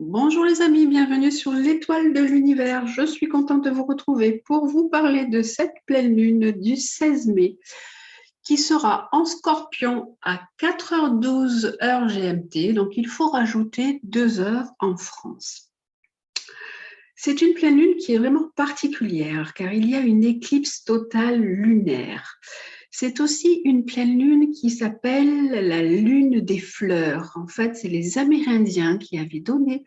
Bonjour les amis, bienvenue sur l'étoile de l'univers. Je suis contente de vous retrouver pour vous parler de cette pleine lune du 16 mai qui sera en Scorpion à 4h12 heure GMT, donc il faut rajouter 2 heures en France. C'est une pleine lune qui est vraiment particulière car il y a une éclipse totale lunaire. C'est aussi une pleine lune qui s'appelle la lune des fleurs. En fait, c'est les Amérindiens qui avaient donné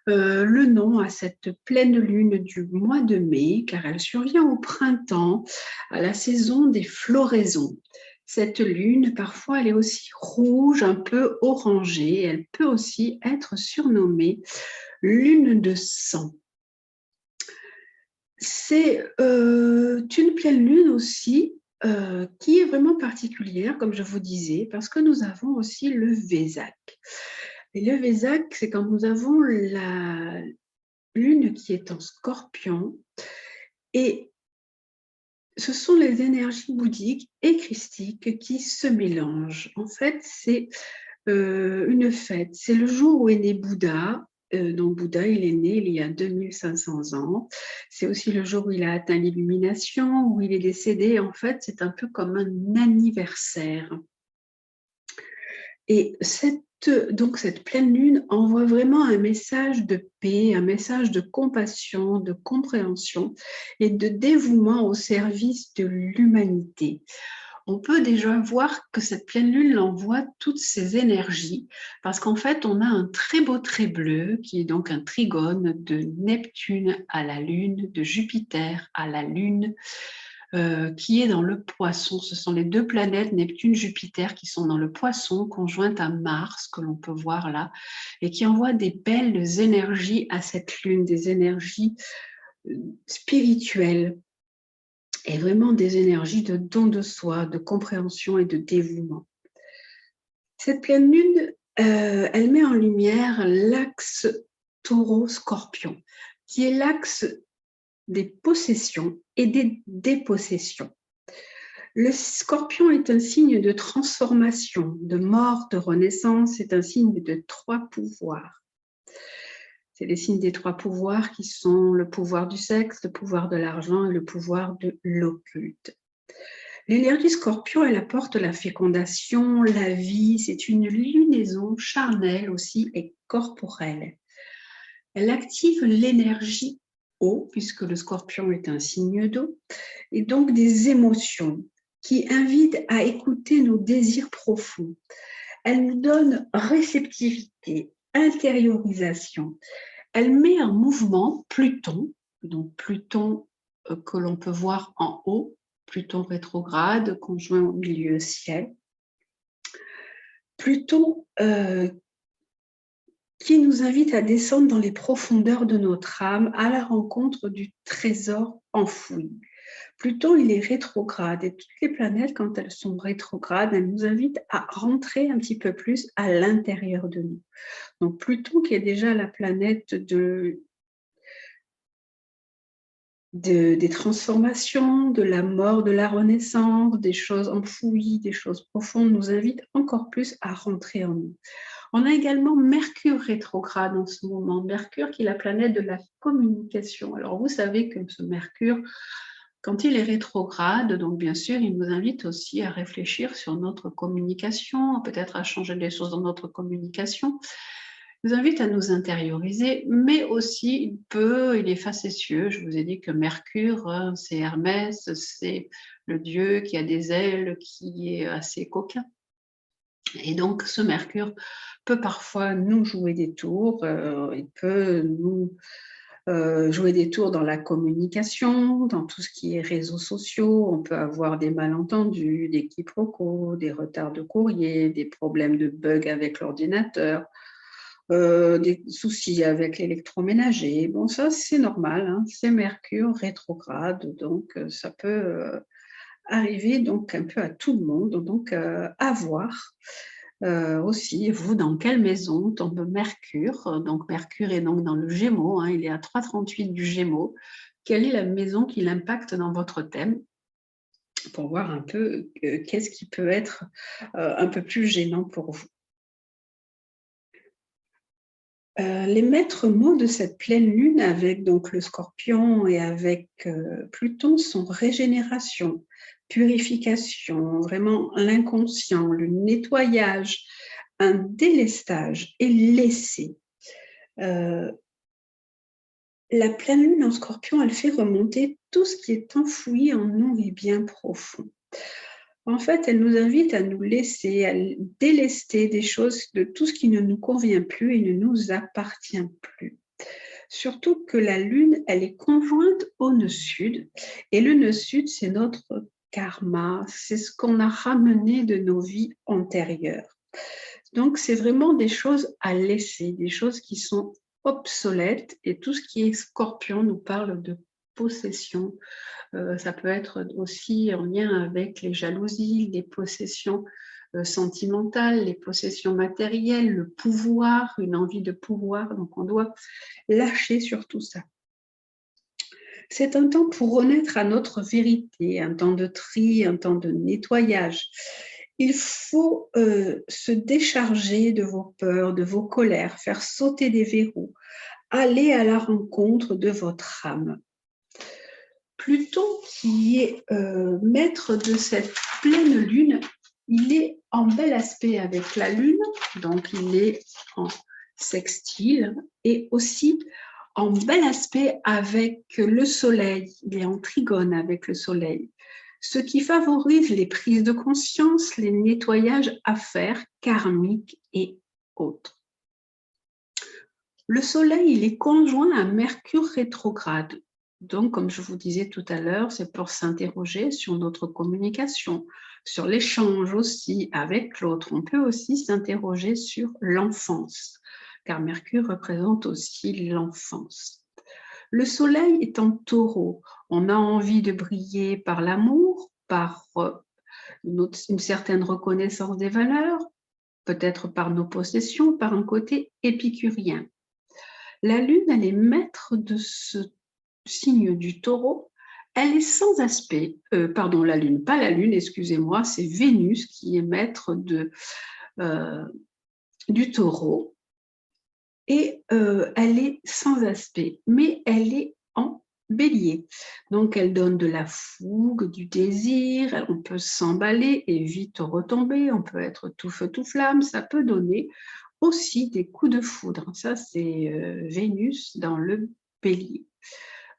le nom à cette pleine lune du mois de mai, car elle survient au printemps, à la saison des floraisons. Cette lune, parfois, elle est aussi rouge, un peu orangée. Elle peut aussi être surnommée lune de sang. C'est une pleine lune aussi qui est vraiment particulière, comme je vous disais, parce que nous avons aussi le Vésac. Et le Vésac, c'est quand nous avons la lune qui est en Scorpion, et ce sont les énergies bouddhiques et christiques qui se mélangent. En fait, c'est une fête. C'est le jour où est né Bouddha. Donc Bouddha, il est né il y a 2500 ans. C'est aussi le jour où il a atteint l'illumination, où il est décédé. En fait, c'est un peu comme un anniversaire. Et cette pleine lune envoie vraiment un message de paix, un message de compassion, de compréhension et de dévouement au service de l'humanité. On peut déjà voir que cette pleine lune envoie toutes ces énergies parce qu'en fait, on a un très beau trait bleu qui est donc un trigone de Neptune à la lune, de Jupiter à la lune, qui est dans le poisson. Ce sont les deux planètes, Neptune, Jupiter, qui sont dans le poisson, conjointes à Mars, que l'on peut voir là, et qui envoient des belles énergies à cette lune, des énergies spirituelles, et vraiment des énergies de don de soi, de compréhension et de dévouement. Cette pleine lune, elle met en lumière l'axe taureau-scorpion, qui est l'axe des possessions et des dépossessions. Le scorpion est un signe de transformation, de mort, de renaissance, c'est un signe de 3 pouvoirs. C'est les signes des 3 pouvoirs qui sont le pouvoir du sexe, le pouvoir de l'argent et le pouvoir de l'occulte. L'énergie scorpion, elle apporte la fécondation, la vie, c'est une lunaison charnelle aussi et corporelle. Elle active l'énergie eau, puisque le scorpion est un signe d'eau, et donc des émotions qui invitent à écouter nos désirs profonds. Elle nous donne réceptivité, intériorisation. Elle met en mouvement Pluton, donc Pluton que l'on peut voir en haut, Pluton rétrograde, conjoint au milieu ciel. Pluton qui nous invite à descendre dans les profondeurs de notre âme à la rencontre du trésor enfoui. Pluton, il est rétrograde et toutes les planètes, quand elles sont rétrogrades, elles nous invitent à rentrer un petit peu plus à l'intérieur de nous. Donc Pluton, qui est déjà la planète des transformations, de la mort, de la renaissance, des choses enfouies, des choses profondes, nous invite encore plus à rentrer en nous. On a également Mercure rétrograde en ce moment. Mercure qui est la planète de la communication. Alors vous savez que ce Mercure, quand il est rétrograde, donc bien sûr, il nous invite aussi à réfléchir sur notre communication, peut-être à changer des choses dans notre communication. Il nous invite à nous intérioriser, mais aussi il est facétieux. Je vous ai dit que Mercure, c'est Hermès, c'est le dieu qui a des ailes, qui est assez coquin. Et donc, ce Mercure peut parfois nous jouer des tours, il peut nous jouer des tours dans la communication, dans tout ce qui est réseaux sociaux. On peut avoir des malentendus, des quiproquos, des retards de courrier, des problèmes de bugs avec l'ordinateur, des soucis avec l'électroménager. Bon, ça, c'est normal, hein, c'est Mercure rétrograde, donc ça peut arriver donc un peu à tout le monde, donc à voir. Aussi, vous, dans quelle maison tombe Mercure? Donc Mercure est donc dans le Gémeaux, hein, il est à 3,38 du Gémeaux. Quelle est la maison qui l'impacte dans votre thème? Pour voir un peu qu'est-ce qui peut être un peu plus gênant pour vous. Les maîtres mots de cette pleine lune avec donc le Scorpion et avec Pluton sont régénération, purification, vraiment l'inconscient, le nettoyage, un délestage et laisser. La pleine lune en Scorpion, elle fait remonter tout ce qui est enfoui en nous et bien profond. En fait, elle nous invite à nous laisser, à délester des choses, de tout ce qui ne nous convient plus et ne nous appartient plus. Surtout que la Lune, elle est conjointe au nœud sud. Et le nœud sud, c'est notre karma, c'est ce qu'on a ramené de nos vies antérieures. Donc, c'est vraiment des choses à laisser, des choses qui sont obsolètes. Et tout ce qui est Scorpion nous parle de possession. Ça peut être aussi en lien avec les jalousies, les possessions sentimentales, les possessions matérielles, le pouvoir, une envie de pouvoir. Donc, on doit lâcher sur tout ça. C'est un temps pour renaître à notre vérité, un temps de tri, un temps de nettoyage. Il faut se décharger de vos peurs, de vos colères, faire sauter des verrous, aller à la rencontre de votre âme. Pluton, qui est maître de cette pleine lune, il est en bel aspect avec la lune, donc il est en sextile et aussi en bel aspect avec le soleil, il est en trigone avec le soleil, ce qui favorise les prises de conscience, les nettoyages à faire, karmiques et autres. Le soleil, il est conjoint à Mercure rétrograde. Donc, comme je vous disais tout à l'heure, c'est pour s'interroger sur notre communication, sur l'échange aussi avec l'autre. On peut aussi s'interroger sur l'enfance, car Mercure représente aussi l'enfance. Le soleil est en taureau. On a envie de briller par l'amour, par une certaine reconnaissance des valeurs, peut-être par nos possessions, par un côté épicurien. La Lune, elle est maître de ce signe du Taureau. Elle est sans aspect, pardon, la Lune, pas la Lune, excusez-moi, c'est Vénus qui est maître du Taureau. Et elle est sans aspect, mais elle est en Bélier. Donc, elle donne de la fougue, du désir, on peut s'emballer et vite retomber, on peut être tout feu, tout flamme, ça peut donner aussi des coups de foudre. Ça, c'est Vénus dans le Bélier.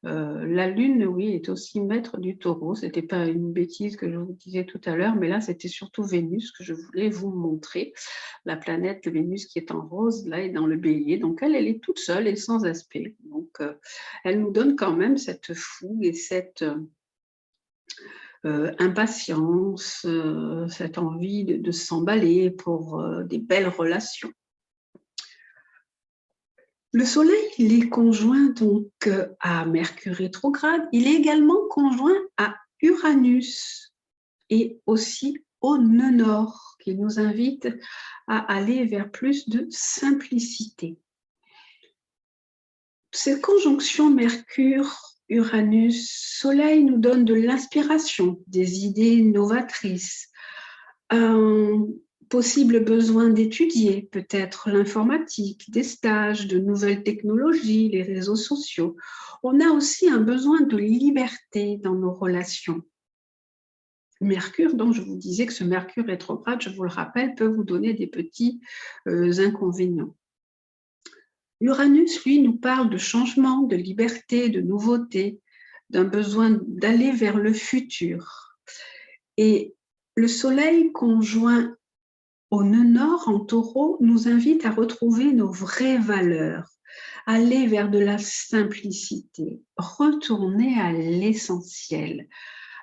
La Lune, oui, est aussi maître du Taureau. Ce n'était pas une bêtise que je vous disais tout à l'heure, mais là, c'était surtout Vénus que je voulais vous montrer. La planète Vénus qui est en rose, là, est dans le Bélier. Donc, elle est toute seule et sans aspect. Donc, elle nous donne quand même cette fougue et cette impatience, cette envie de s'emballer pour des belles relations. Le Soleil, il est conjoint donc à Mercure rétrograde. Il est également conjoint à Uranus et aussi au nœud nord, qui nous invite à aller vers plus de simplicité. Cette conjonction Mercure-Uranus-Soleil nous donne de l'inspiration, des idées novatrices, un possible besoin d'étudier peut-être l'informatique, des stages, de nouvelles technologies, les réseaux sociaux. On a aussi un besoin de liberté dans nos relations. Mercure, donc je vous disais que ce Mercure rétrograde, je vous le rappelle, peut vous donner des petits inconvénients. Uranus, lui, nous parle de changement, de liberté, de nouveauté, d'un besoin d'aller vers le futur. Et le Soleil conjoint au nœud nord, en Taureau, nous invite à retrouver nos vraies valeurs, aller vers de la simplicité, retourner à l'essentiel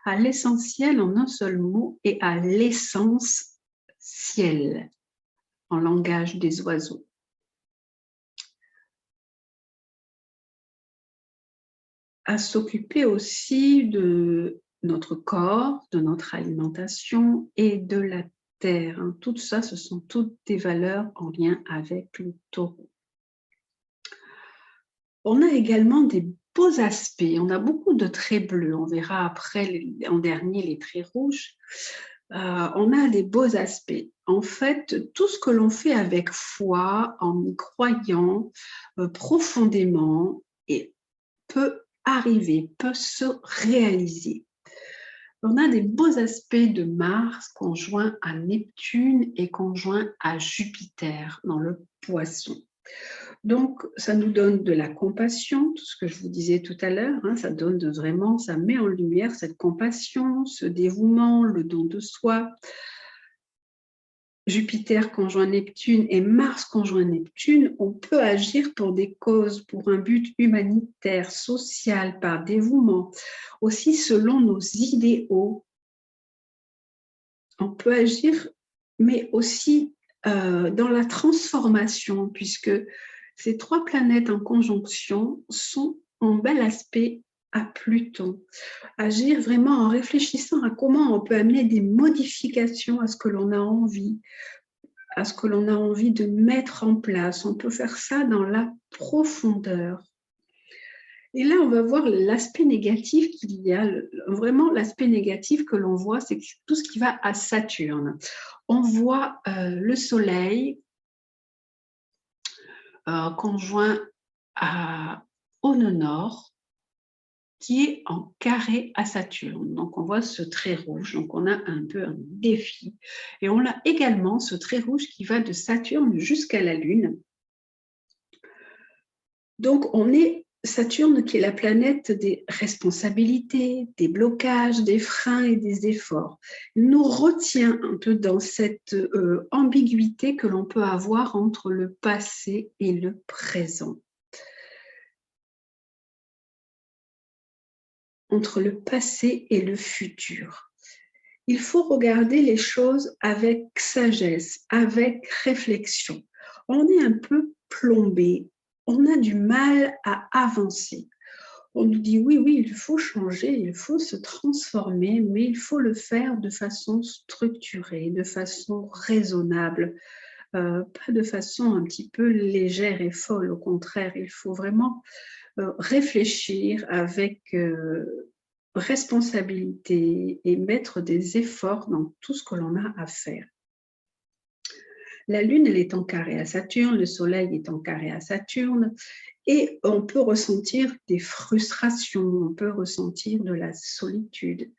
en un seul mot et à l'essence ciel, en langage des oiseaux. À s'occuper aussi de notre corps, de notre alimentation et de la terre. Tout ça, ce sont toutes des valeurs en lien avec le Taureau. On a également des beaux aspects. On a beaucoup de traits bleus. On verra après en dernier les traits rouges. on a des beaux aspects. En fait, tout ce que l'on fait avec foi, en y croyant profondément, et peut arriver, peut se réaliser. On a des beaux aspects de Mars conjoint à Neptune et conjoint à Jupiter dans le Poisson. Donc, ça nous donne de la compassion, tout ce que je vous disais tout à l'heure, hein, ça donne vraiment, ça met en lumière cette compassion, ce dévouement, le don de soi. Jupiter conjoint Neptune et Mars conjoint Neptune, on peut agir pour des causes, pour un but humanitaire, social, par dévouement, aussi selon nos idéaux. On peut agir, mais aussi dans la transformation, puisque ces 3 planètes en conjonction sont en bel aspect à Pluton. Agir vraiment en réfléchissant à comment on peut amener des modifications à ce que l'on a envie, à ce que l'on a envie de mettre en place. On peut faire ça dans la profondeur. Et là, on va voir l'aspect négatif qu'il y a. Vraiment, l'aspect négatif que l'on voit, c'est tout ce qui va à Saturne. On voit le Soleil conjoint au nord, qui est en carré à Saturne. Donc, on voit ce trait rouge. Donc, on a un peu un défi. Et on a également ce trait rouge qui va de Saturne jusqu'à la Lune. Donc, on est Saturne qui est la planète des responsabilités, des blocages, des freins et des efforts. Il nous retient un peu dans cette ambiguïté que l'on peut avoir entre le passé et le présent. Entre le passé et le futur. Il faut regarder les choses avec sagesse, avec réflexion. On est un peu plombé, on a du mal à avancer. On nous dit oui, il faut changer, il faut se transformer, mais il faut le faire de façon structurée, de façon raisonnable, pas de façon un petit peu légère et folle. Au contraire, il faut vraiment réfléchir avec responsabilité et mettre des efforts dans tout ce que l'on a à faire. La Lune, elle est en carré à Saturne, le Soleil est en carré à Saturne, et on peut ressentir des frustrations, on peut ressentir de la solitude.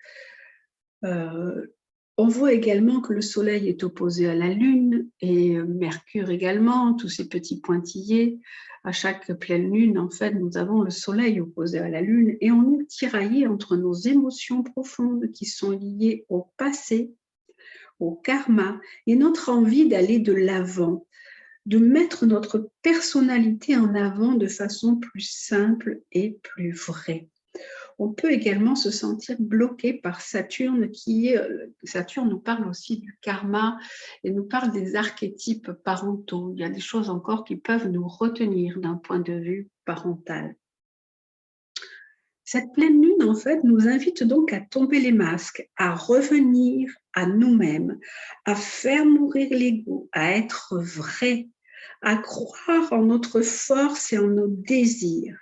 On voit également que le Soleil est opposé à la Lune et Mercure également, tous ces petits pointillés. À chaque pleine lune, en fait, nous avons le Soleil opposé à la Lune et on est tiraillé entre nos émotions profondes qui sont liées au passé, au karma et notre envie d'aller de l'avant, de mettre notre personnalité en avant de façon plus simple et plus vraie. On peut également se sentir bloqué par Saturne, Saturne nous parle aussi du karma et nous parle des archétypes parentaux. Il y a des choses encore qui peuvent nous retenir d'un point de vue parental. Cette pleine lune, en fait, nous invite donc à tomber les masques, à revenir à nous-mêmes, à faire mourir l'ego, à être vrai, à croire en notre force et en nos désirs,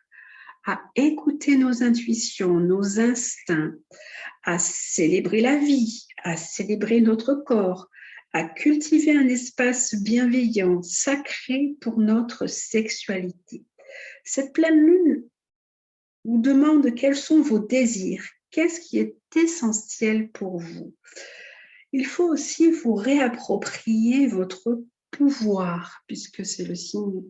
à écouter nos intuitions, nos instincts, à célébrer la vie, à célébrer notre corps, à cultiver un espace bienveillant, sacré pour notre sexualité. Cette pleine lune vous demande quels sont vos désirs, qu'est-ce qui est essentiel pour vous. Il faut aussi vous réapproprier votre pouvoir, puisque c'est le signe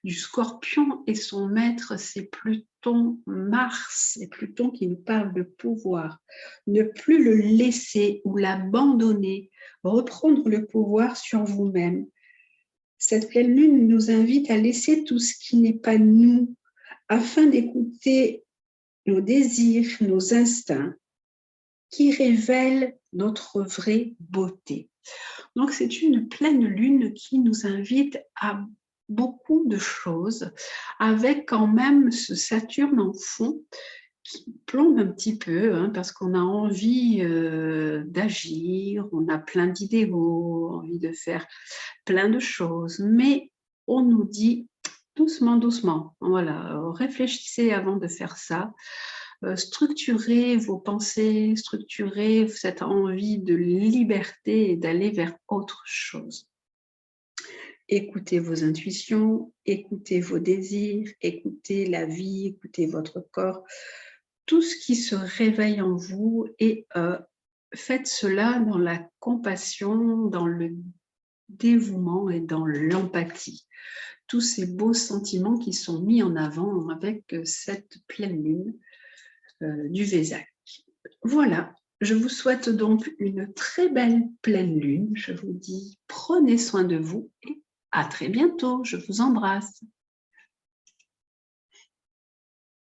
du Scorpion et son maître, c'est Pluton, Mars, c'est Pluton qui nous parle de pouvoir. Ne plus le laisser ou l'abandonner, reprendre le pouvoir sur vous-même. Cette pleine lune nous invite à laisser tout ce qui n'est pas nous, afin d'écouter nos désirs, nos instincts, qui révèlent notre vraie beauté. Donc, c'est une pleine lune qui nous invite à beaucoup de choses, avec quand même ce Saturne en fond qui plombe un petit peu, hein, parce qu'on a envie d'agir, on a plein d'idéaux, envie de faire plein de choses, mais on nous dit doucement, doucement, voilà, réfléchissez avant de faire ça. structurer vos pensées, structurer cette envie de liberté et d'aller vers autre chose. Écoutez vos intuitions, écoutez vos désirs, écoutez la vie, écoutez votre corps, tout ce qui se réveille en vous et faites cela dans la compassion, dans le dévouement et dans l'empathie. Tous ces beaux sentiments qui sont mis en avant avec cette pleine lune du Vésac. Voilà, je vous souhaite donc une très belle pleine lune. Je vous dis prenez soin de vous et à très bientôt. Je vous embrasse.